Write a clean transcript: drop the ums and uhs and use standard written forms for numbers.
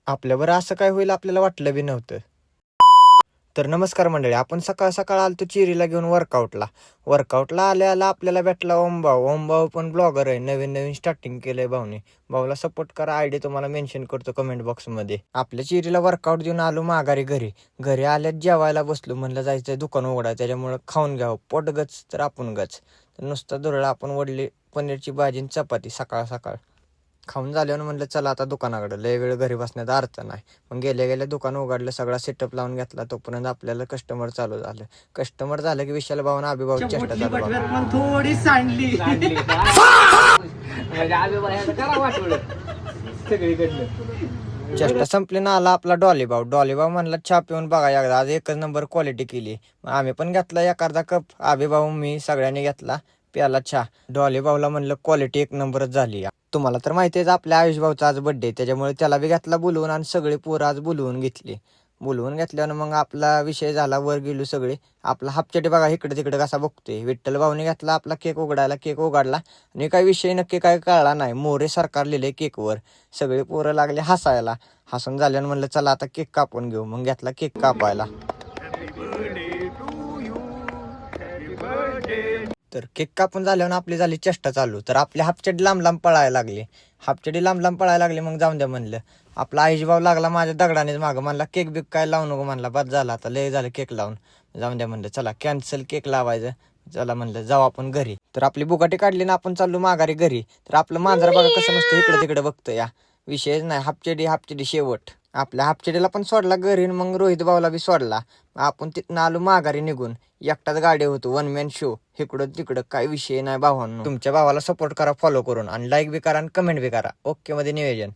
आपल्यावर असं काय होईल आपल्याला वाटलं बी नव्हतं. तर नमस्कार मंडळी, आपण सकाळ सकाळ आलतो चिरीला घेऊन वर्कआउटला आल्या आपल्याला भेटला ओमभाऊ पण ब्लॉगर आहे. नवीन नवीन स्टार्टिंग केलंय भाऊने. भाऊला सपोर्ट करा, आयडी तुम्हाला मेन्शन करतो कमेंट बॉक्समध्ये. आपल्या चिरीला वर्कआउट देऊन आलो माघारी घरी आल्यात जेवायला बसलो. म्हणलं जायचंय दुकान उघडा, त्याच्यामुळे खाऊन घ्यावं. पोट गच तर आपण गच. तर नुसता दुरळा आपण वडली पनीरची भाजी आणि चपाती सकाळ सकाळ खाऊन झाल्यावर म्हणलं चला आता दुकानाकडे. लय वेळ घरी बसण्याचा अर्थ नाही. मग गेल्या दुकान उघडलं, सगळा सेटअप लावून घेतला. तोपर्यंत आपल्याला कस्टमर चालू झालं. कस्टमर झालं की विशाल भाऊन अभिभाऊ चेष्टा चालू बघा. थोडी सांडली चेष्टा संपली ना, आला आपला डॉली भाऊ म्हणला चहा पिऊन बघा एकदा, आज एकच नंबर क्वालिटी केली. मग आम्ही पण घेतला एक अर्धा कप. अभिभाऊ मी सगळ्यांनी घेतला, प्याला चहा. डॉली भाऊला म्हणलं क्वालिटी एक नंबरच झाली. तुम्हाला तर माहिती आहे आपल्या आयुष भाऊचा आज बर्थडे, त्याच्यामुळे त्याला बी घेतला बोलवून आणि सगळे पोरं आज बोलवून घेतल्यानं मग आपला विषय झाला. वर गेलो सगळे. आपला हापचटी बघा इकडे तिकडे कसा बघतोय. विठ्ठल भाऊने घेतला आपला केक उघडायला आणि काही विषय नक्की काय कळला नाही. मोरे सरकार लिहिले केकवर. सगळे पोरं लागले हसायला. हसून झाल्यानं म्हणलं चला आता केक कापून घेऊ. मग घेतला केक कापायला. तर केक कापून झाल्यावर आपली झाली चेष्टा चालू. तर आपली हापचडी लांब पळायला लागली. मग जाऊन द्या म्हणलं. आपला आयुष भाऊ लागला माझ्या दगडानेच मागं. म्हणला केक बिक काय लावू नको म्हणला, बाद झाला आता, लय झालं केक लावून. जाऊन द्या म्हणलं, चला कॅन्सल केक लावायचं. चला म्हणलं जाऊ आपण घरी. तर आपली बुगाटी काढली ना, आपण चाललो माघारी घरी. तर आपलं मांजर बघा कसं नुसतं इकडे तिकडे बघतं. या विषयच नाही. हापचडी शेवट. आपल्या हापचडीला पण सोडला घरी. मग रोहित भाऊला बी सोडला. आपण तिथनं आलो माघारी निघून. एकटाच गाडी होतो, वन मॅन शो. इकडं तिकडं काही विषय नाही भावांनो. तुमच्या भावाला सपोर्ट करा फॉलो करून, आणि लाईक बी करा आणि कमेंट बी करा. ओके मध्ये नियोजन.